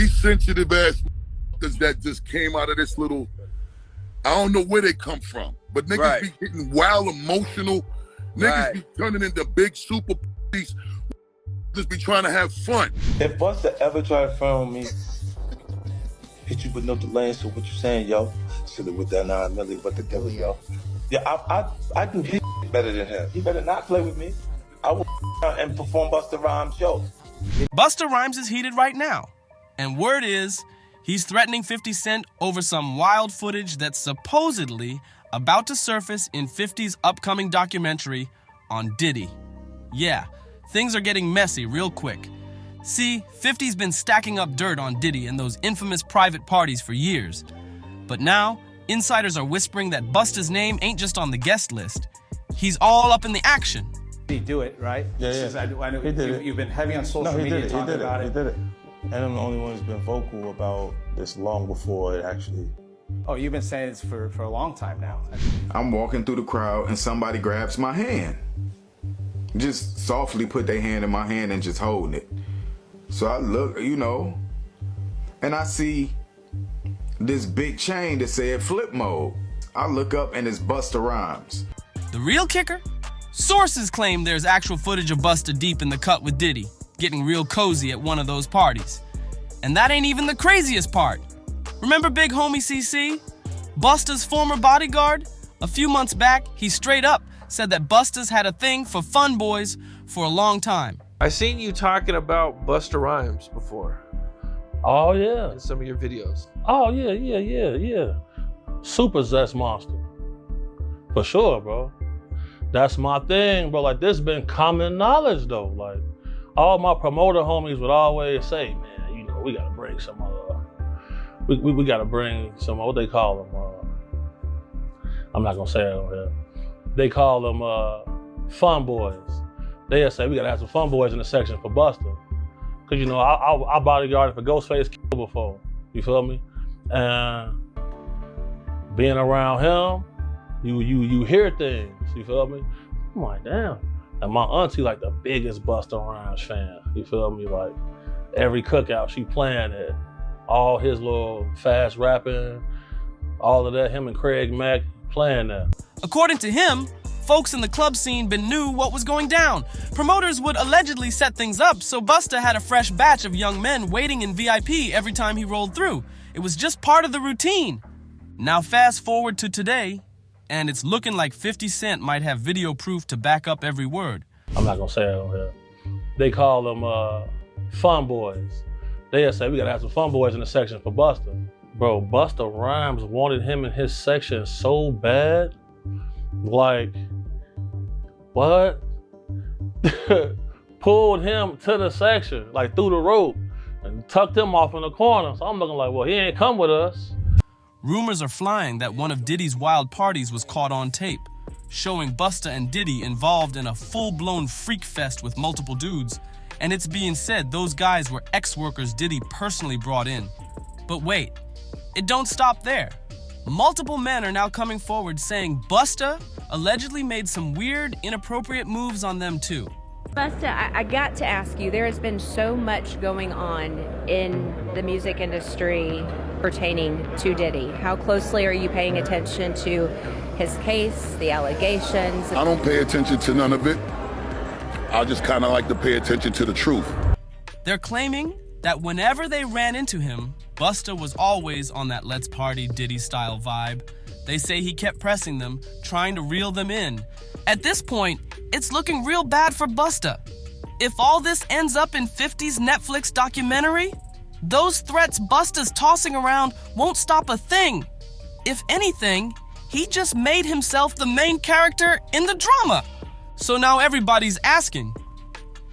these sensitive ass that just came out of this little, I don't know where they come from, but niggas be getting wild emotional. Niggas be turning into big super police. Just be trying to have fun. If Busta ever try to front me, hit you with no delays to what you saying, yo. Silly with that 9 milli, but the devil, yo. Yeah, I do his better than him. He better not play with me. I will and perform Busta Rhymes show. Busta Rhymes is heated right now. And word is, he's threatening 50 Cent over some wild footage that's supposedly about to surface in 50's upcoming documentary on Diddy. Yeah, things are getting messy real quick. See, 50's been stacking up dirt on Diddy and those infamous private parties for years. But now, insiders are whispering that Busta's name ain't just on the guest list. He's all up in the action. Did he do it, right? Yeah. I know he did it. You've been heavy on social media talking about it. He did it. And I'm the only one who's been vocal about this long before it actually. Oh, you've been saying this for a long time now. I'm walking through the crowd and somebody grabs my hand. Just softly put their hand in my hand and just holding it. So I look, you know, and I see this big chain that said flip mode. I look up and it's Busta Rhymes. The real kicker? Sources claim there's actual footage of Busta deep in the cut with Diddy, getting real cozy at one of those parties. And that ain't even the craziest part. Remember big homie CC? Busta's former bodyguard? A few months back, he straight up said that Busta's had a thing for fun boys for a long time. I seen you talking about Busta Rhymes before. Oh, yeah. In some of your videos. Oh, yeah. Super zest monster. For sure, bro. That's my thing, bro. Like, this been common knowledge, though. Like, all my promoter homies would always say, man, you know, we gotta bring some, we gotta bring some, what they call them, I'm not gonna say it on here. They call them fun boys. They'll say, we gotta have some fun boys in the section for Busta. Cause you know, I bodyguarded for Ghostface before, you feel me? And being around him, you hear things, you feel me? I'm like, damn. And my auntie like the biggest Busta Rhymes fan, you feel me? Like every cookout she playing it, all his little fast rapping, all of that, him and Craig Mack playing that. According to him, folks in the club scene knew what was going down. Promoters would allegedly set things up, so Busta had a fresh batch of young men waiting in VIP every time he rolled through. It was just part of the routine. Now fast forward to today, and it's looking like 50 Cent might have video proof to back up every word. I'm not gonna say it on here. They call them fun boys. They'll say, we gotta have some fun boys in the section for Busta. Bro, Busta Rhymes wanted him in his section so bad. Like, what? Pulled him to the section, like through the rope, and tucked him off in the corner. So I'm looking like, well, he ain't come with us. Rumors are flying that one of Diddy's wild parties was caught on tape, showing Busta and Diddy involved in a full-blown freak fest with multiple dudes, and it's being said those guys were ex-workers Diddy personally brought in. But wait, it don't stop there. Multiple men are now coming forward saying Busta allegedly made some weird, inappropriate moves on them too. Busta, I got to ask you, there has been so much going on in the music industry pertaining to Diddy. How closely are you paying attention to his case, the allegations? I don't pay attention to none of it. I just kind of like to pay attention to the truth. They're claiming that whenever they ran into him, Busta was always on that let's party Diddy style vibe. They say he kept pressing them, trying to reel them in. At this point, it's looking real bad for Busta. If all this ends up in 50's Netflix documentary, those threats Busta's tossing around won't stop a thing. If anything, he just made himself the main character in the drama. So now everybody's asking,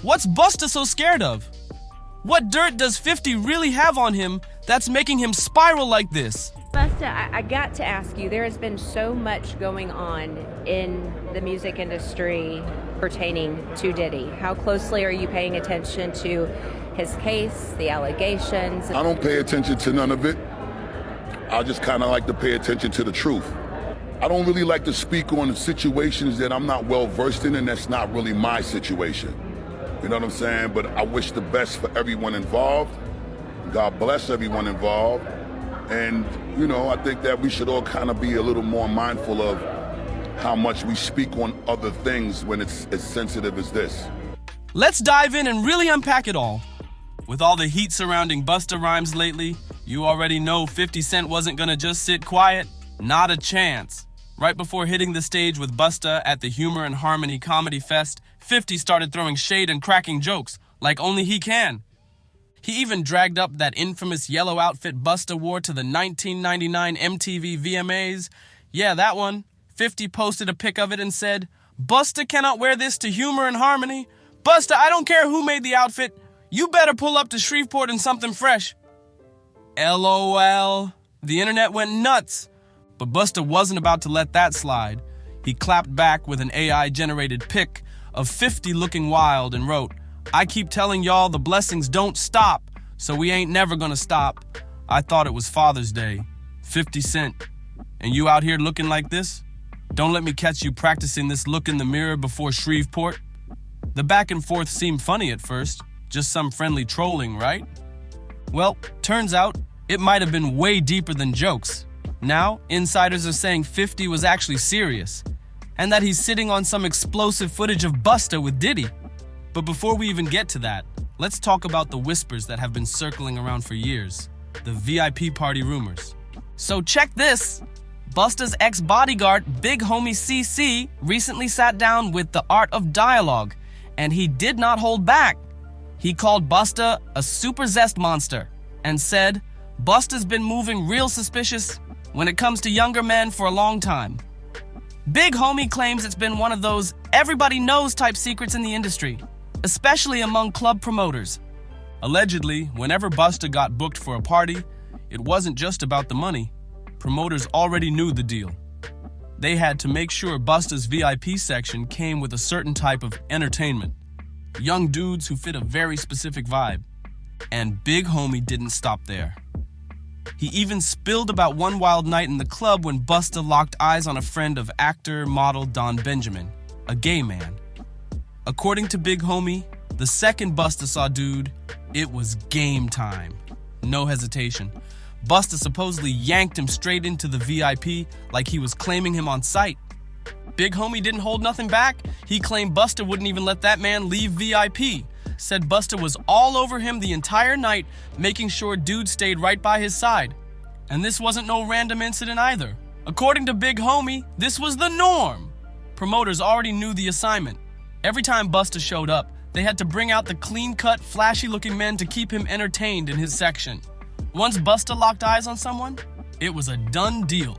what's Busta so scared of? What dirt does 50 really have on him that's making him spiral like this? Busta, I got to ask you, there has been so much going on in the music industry pertaining to Diddy. How closely are you paying attention to his case, the allegations? I don't pay attention to none of it. I just kind of like to pay attention to the truth. I don't really like to speak on situations that I'm not well versed in, and that's not really my situation. You know what I'm saying? But I wish the best for everyone involved. God bless everyone involved. And, you know, I think that we should all kind of be a little more mindful of how much we speak on other things when it's as sensitive as this. Let's dive in and really unpack it all. With all the heat surrounding Busta Rhymes lately, you already know 50 Cent wasn't gonna just sit quiet. Not a chance. Right before hitting the stage with Busta at the Humor and Harmony Comedy Fest, 50 started throwing shade and cracking jokes, like only he can. He even dragged up that infamous yellow outfit Busta wore to the 1999 MTV VMAs. Yeah, that one. 50 posted a pic of it and said, "Busta cannot wear this to Humor and Harmony. Busta, I don't care who made the outfit. You better pull up to Shreveport in something fresh." LOL. The internet went nuts. But Busta wasn't about to let that slide. He clapped back with an AI-generated pic of 50 looking wild and wrote, "I keep telling y'all the blessings don't stop, so we ain't never gonna stop. I thought it was Father's Day. 50 Cent. And you out here looking like this? Don't let me catch you practicing this look in the mirror before Shreveport." The back and forth seemed funny at first, just some friendly trolling, right? Well, turns out it might have been way deeper than jokes. Now, insiders are saying 50 was actually serious, and that he's sitting on some explosive footage of Busta with Diddy. But before we even get to that, let's talk about the whispers that have been circling around for years, the VIP party rumors. So check this. Busta's ex-bodyguard, Big Homie CC, recently sat down with The Art of Dialogue, and he did not hold back. He called Busta a super zest monster and said, "Busta's been moving real suspicious when it comes to younger men for a long time." Big Homie claims it's been one of those everybody knows type secrets in the industry, especially among club promoters. Allegedly, whenever Busta got booked for a party, it wasn't just about the money. Promoters already knew the deal. They had to make sure Busta's VIP section came with a certain type of entertainment. Young dudes who fit a very specific vibe. And Big Homie didn't stop there. He even spilled about one wild night in the club when Busta locked eyes on a friend of actor, model Don Benjamin, a gay man. According to Big Homie, the second Busta saw dude, it was game time. No hesitation. Busta supposedly yanked him straight into the VIP like he was claiming him on sight. Big Homie didn't hold nothing back. He claimed Busta wouldn't even let that man leave VIP. Said Busta was all over him the entire night, making sure dude stayed right by his side. And this wasn't no random incident either. According to Big Homie, this was the norm. Promoters already knew the assignment. Every time Busta showed up, they had to bring out the clean-cut, flashy-looking men to keep him entertained in his section. Once Busta locked eyes on someone, it was a done deal.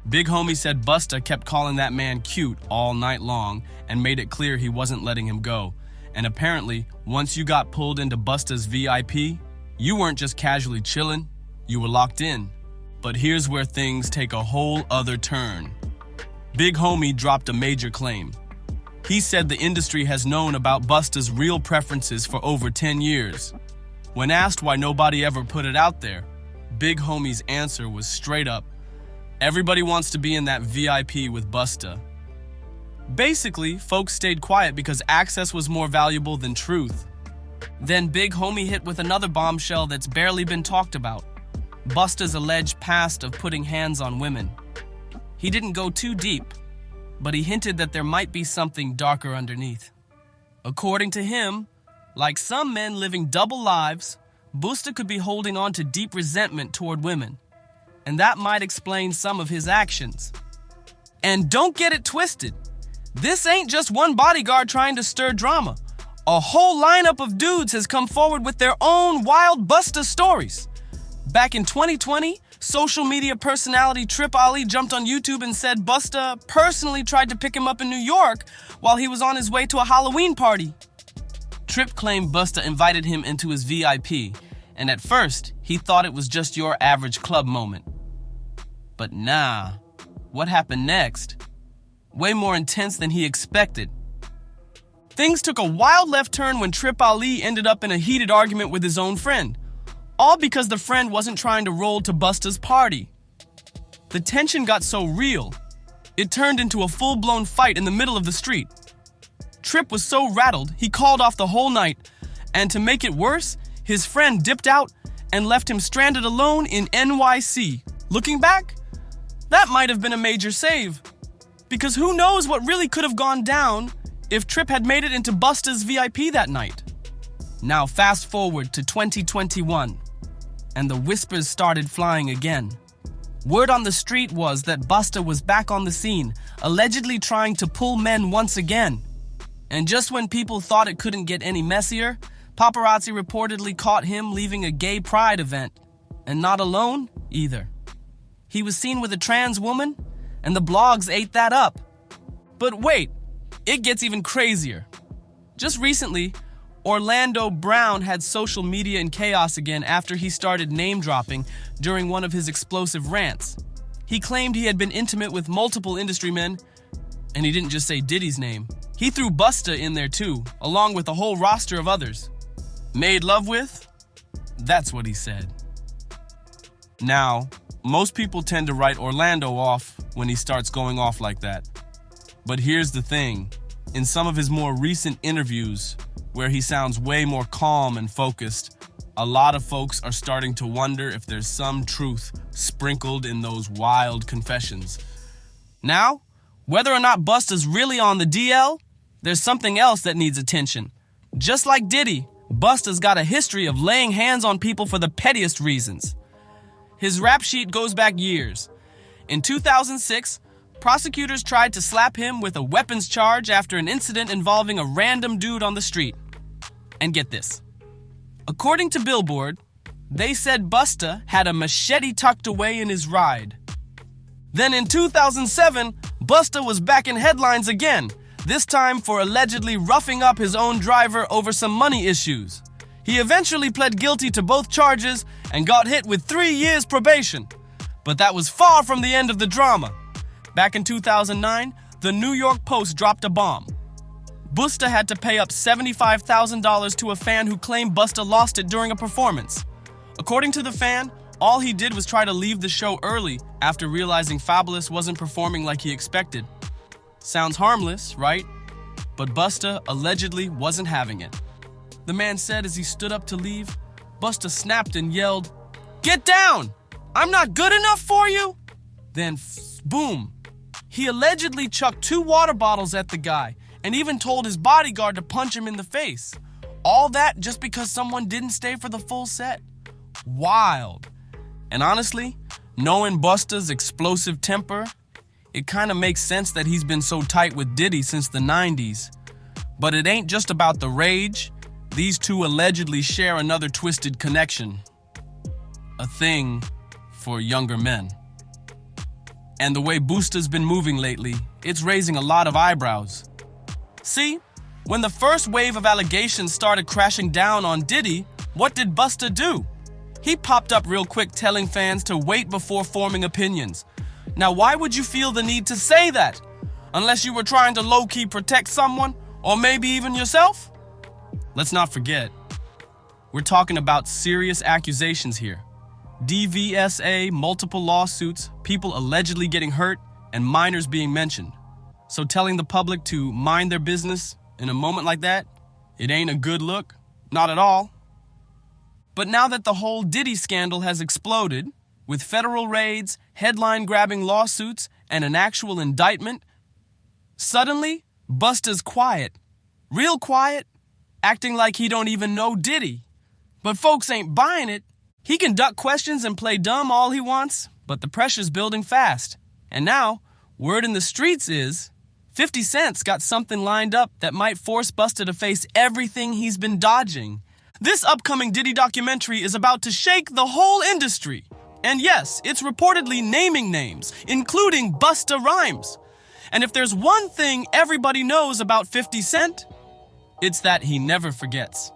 Big Homie said Busta kept calling that man cute all night long and made it clear he wasn't letting him go. And apparently, once you got pulled into Busta's VIP, you weren't just casually chilling, you were locked in. But here's where things take a whole other turn. Big Homie dropped a major claim. He said the industry has known about Busta's real preferences for over 10 years. When asked why nobody ever put it out there, Big Homie's answer was straight up, "Everybody wants to be in that VIP with Busta." Basically, folks stayed quiet because access was more valuable than truth. Then Big Homie hit with another bombshell that's barely been talked about. Busta's alleged past of putting hands on women. He didn't go too deep, but he hinted that there might be something darker underneath. According to him, like some men living double lives, Busta could be holding on to deep resentment toward women, and that might explain some of his actions. And don't get it twisted. This ain't just one bodyguard trying to stir drama. A whole lineup of dudes has come forward with their own wild Busta stories. Back in 2020, social media personality Trip Ali jumped on YouTube and said Busta personally tried to pick him up in New York while he was on his way to a Halloween party. Trip claimed Busta invited him into his VIP, and at first, he thought it was just your average club moment. But nah, what happened next? Way more intense than he expected. Things took a wild left turn when Trip Ali ended up in a heated argument with his own friend, all because the friend wasn't trying to roll to Busta's party. The tension got so real, it turned into a full-blown fight in the middle of the street. Trip was so rattled, he called off the whole night, and to make it worse, his friend dipped out and left him stranded alone in NYC. Looking back, that might have been a major save. Because who knows what really could have gone down if Tripp had made it into Busta's VIP that night. Now fast forward to 2021, and the whispers started flying again. Word on the street was that Busta was back on the scene, allegedly trying to pull men once again. And just when people thought it couldn't get any messier, paparazzi reportedly caught him leaving a gay pride event. And not alone, either. He was seen with a trans woman, and the blogs ate that up. But wait, it gets even crazier. Just recently, Orlando Brown had social media in chaos again after he started name-dropping during one of his explosive rants. He claimed he had been intimate with multiple industry men, and he didn't just say Diddy's name. He threw Busta in there too, along with a whole roster of others. Made love with? That's what he said. Now, most people tend to write Orlando off when he starts going off like that. But here's the thing. In some of his more recent interviews, where he sounds way more calm and focused, a lot of folks are starting to wonder if there's some truth sprinkled in those wild confessions. Now, whether or not Busta's really on the DL, there's something else that needs attention. Just like Diddy, Busta's got a history of laying hands on people for the pettiest reasons. His rap sheet goes back years. In 2006, prosecutors tried to slap him with a weapons charge after an incident involving a random dude on the street. And get this. According to Billboard, they said Busta had a machete tucked away in his ride. Then in 2007, Busta was back in headlines again, this time for allegedly roughing up his own driver over some money issues. He eventually pled guilty to both charges and got hit with 3 years probation. But that was far from the end of the drama. Back in 2009, the New York Post dropped a bomb. Busta had to pay up $75,000 to a fan who claimed Busta lost it during a performance. According to the fan, all he did was try to leave the show early after realizing Fabulous wasn't performing like he expected. Sounds harmless, right? But Busta allegedly wasn't having it. The man said as he stood up to leave, Busta snapped and yelled, "Get down! I'm not good enough for you!" Then, boom. He allegedly chucked 2 water bottles at the guy and even told his bodyguard to punch him in the face. All that just because someone didn't stay for the full set. Wild. And honestly, knowing Busta's explosive temper, it kind of makes sense that he's been so tight with Diddy since the 90s. But it ain't just about the rage. These two allegedly share another twisted connection. A thing for younger men. And the way Busta's been moving lately, it's raising a lot of eyebrows. See, when the first wave of allegations started crashing down on Diddy, what did Busta do? He popped up real quick telling fans to wait before forming opinions. Now, why would you feel the need to say that? Unless you were trying to low-key protect someone, or maybe even yourself? Let's not forget, we're talking about serious accusations here. DVSA, multiple lawsuits, people allegedly getting hurt, and minors being mentioned. So telling the public to mind their business in a moment like that, it ain't a good look, not at all. But now that the whole Diddy scandal has exploded, with federal raids, headline-grabbing lawsuits, and an actual indictment, suddenly, Busta's quiet. Real quiet, acting like he don't even know Diddy. But folks ain't buying it. He can duck questions and play dumb all he wants, but the pressure's building fast. And now, word in the streets is 50 Cent's got something lined up that might force Busta to face everything he's been dodging. This upcoming Diddy documentary is about to shake the whole industry. And yes, it's reportedly naming names, including Busta Rhymes. And if there's one thing everybody knows about 50 Cent, it's that he never forgets.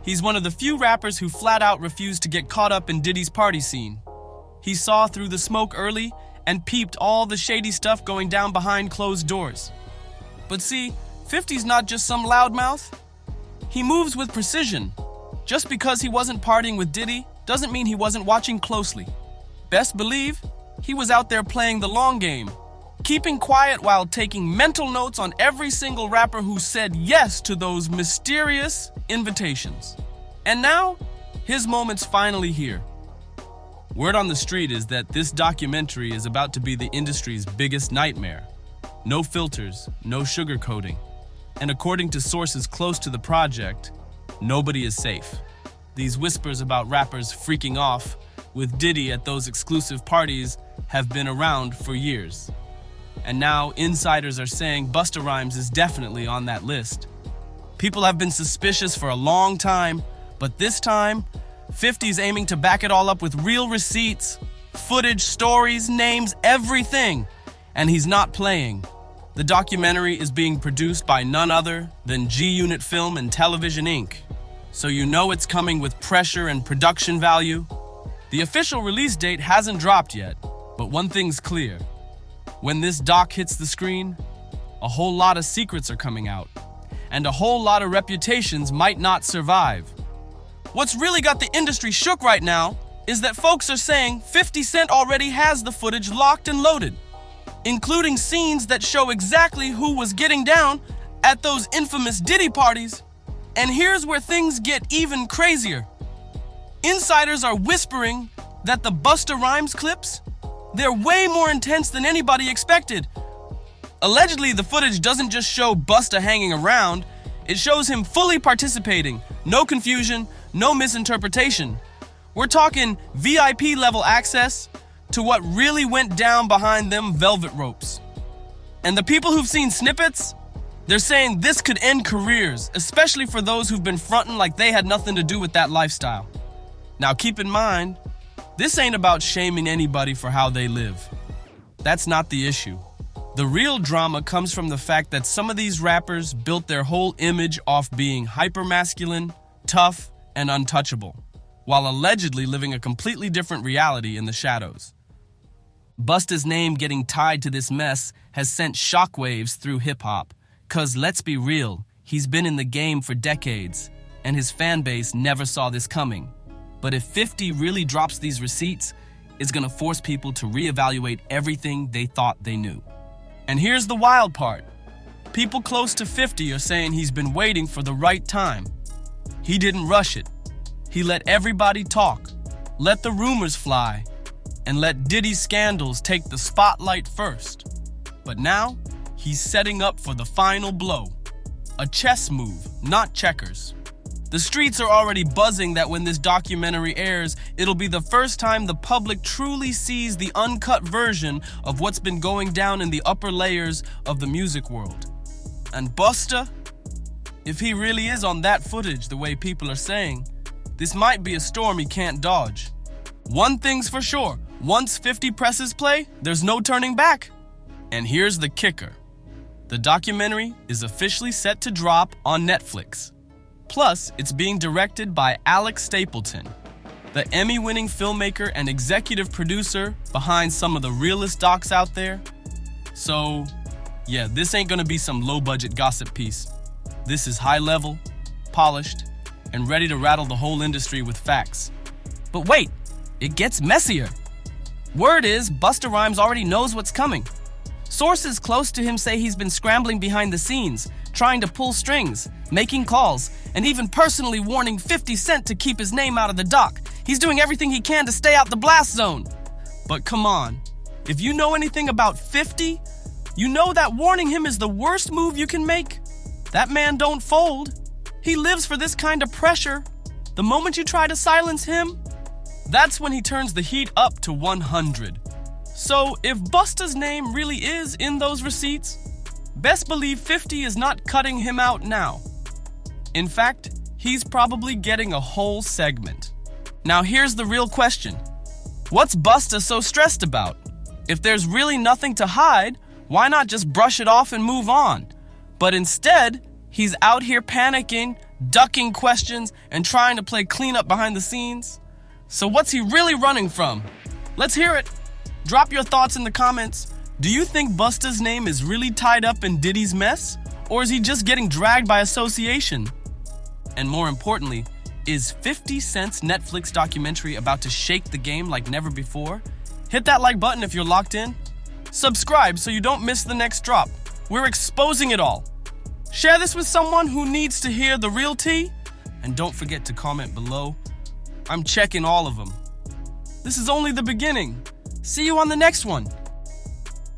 He's one of the few rappers who flat out refused to get caught up in Diddy's party scene. He saw through the smoke early and peeped all the shady stuff going down behind closed doors. But see, 50's not just some loudmouth. He moves with precision. Just because he wasn't partying with Diddy doesn't mean he wasn't watching closely. Best believe, he was out there playing the long game, keeping quiet while taking mental notes on every single rapper who said yes to those mysterious invitations. And now, His moment's finally here. Word on the street is that this documentary is about to be the industry's biggest nightmare. No filters, no sugarcoating. And according to sources close to the project, nobody is safe. These whispers about rappers freaking off with Diddy at those exclusive parties have been around for years. And now insiders are saying Busta Rhymes is definitely on that list. People have been suspicious for a long time, but this time, 50's aiming to back it all up with real receipts, footage, stories, names, everything. And he's not playing. The documentary is being produced by none other than G-Unit Film and Television Inc. So you know it's coming with pressure and production value. The official release date hasn't dropped yet, but one thing's clear. When this doc hits the screen, a whole lot of secrets are coming out, and a whole lot of reputations might not survive. What's really got the industry shook right now is that folks are saying 50 Cent already has the footage locked and loaded, including scenes that show exactly who was getting down at those infamous Diddy parties. And here's where things get even crazier. Insiders are whispering that the Busta Rhymes clips, they're way more intense than anybody expected. Allegedly, the footage doesn't just show Busta hanging around, it shows him fully participating. No confusion, no misinterpretation. We're talking VIP level access to what really went down behind them velvet ropes. And the people who've seen snippets, they're saying this could end careers, especially for those who've been fronting like they had nothing to do with that lifestyle. Now keep in mind, this ain't about shaming anybody for how they live. That's not the issue. The real drama comes from the fact that some of these rappers built their whole image off being hypermasculine, tough, and untouchable, while allegedly living a completely different reality in the shadows. Busta's name getting tied to this mess has sent shockwaves through hip-hop, 'cause let's be real, he's been in the game for decades, and his fan base never saw this coming. But if 50 really drops these receipts, it's gonna force people to reevaluate everything they thought they knew. And here's the wild part. People close to 50 are saying he's been waiting for the right time. He didn't rush it. He let everybody talk, let the rumors fly, and let Diddy's scandals take the spotlight first. But now, he's setting up for the final blow. A chess move, not checkers. The streets are already buzzing that when this documentary airs, it'll be the first time the public truly sees the uncut version of what's been going down in the upper layers of the music world. And Busta, if he really is on that footage the way people are saying, this might be a storm he can't dodge. One thing's for sure, once 50 presses play, there's no turning back. And here's the kicker. The documentary is officially set to drop on Netflix. Plus, it's being directed by Alex Stapleton, the Emmy-winning filmmaker and executive producer behind some of the realest docs out there. So, yeah, this ain't gonna be some low-budget gossip piece. This is high-level, polished, and ready to rattle the whole industry with facts. But wait, it gets messier. Word is Busta Rhymes already knows what's coming. Sources close to him say he's been scrambling behind the scenes, trying to pull strings, making calls, and even personally warning 50 Cent to keep his name out of the doc. He's doing everything he can to stay out the blast zone. But come on, if you know anything about 50, you know that warning him is the worst move you can make. That man don't fold. He lives for this kind of pressure. The moment you try to silence him, that's when he turns the heat up to 100. So if Busta's name really is in those receipts, best believe 50 is not cutting him out now. In fact, he's probably getting a whole segment. Now here's the real question. What's Busta so stressed about? If there's really nothing to hide, why not just brush it off and move on? But instead, he's out here panicking, ducking questions, and trying to play cleanup behind the scenes. So what's he really running from? Let's hear it. Drop your thoughts in the comments. Do you think Busta's name is really tied up in Diddy's mess? Or is he just getting dragged by association? And more importantly, is 50 Cent's Netflix documentary about to shake the game like never before? Hit that like button if you're locked in. Subscribe so you don't miss the next drop. We're exposing it all. Share this with someone who needs to hear the real tea. And don't forget to comment below. I'm checking all of them. This is only the beginning. See you on the next one.